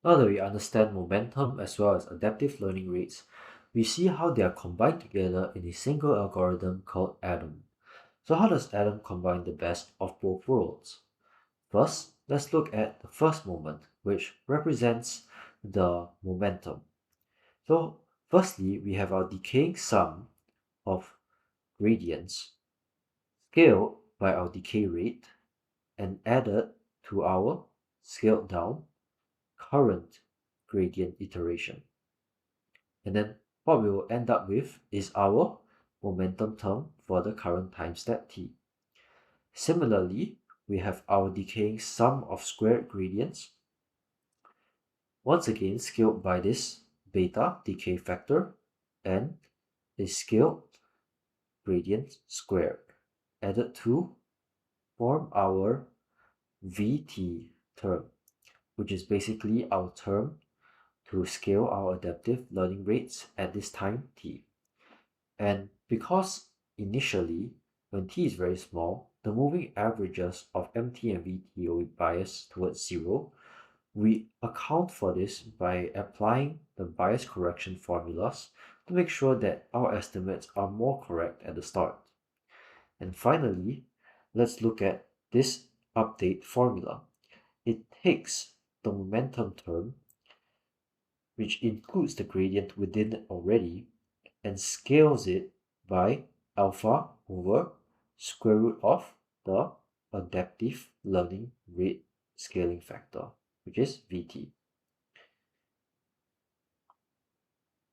Now that we understand momentum as well as adaptive learning rates, we see how they are combined together in a single algorithm called ADAM. So how does ADAM combine the best of both worlds? First, let's look at the first moment, which represents the momentum. So firstly, we have our decaying sum of gradients scaled by our decay rate and added to our scaled down current gradient iteration. And then what we will end up with is our momentum term for the current time step t. Similarly, we have our decaying sum of squared gradients, once again scaled by this beta decay factor and a scaled gradient squared added to form our VT term, which is basically our term to scale our adaptive learning rates at this time t. And because initially, when t is very small, the moving averages of mt and vt will be biased towards 0, we account for this by applying the bias correction formulas to make sure that our estimates are more correct at the start. And finally, let's look at this update formula. It takes the momentum term, which includes the gradient within it already, and scales it by alpha over square root of the adaptive learning rate scaling factor, which is Vt.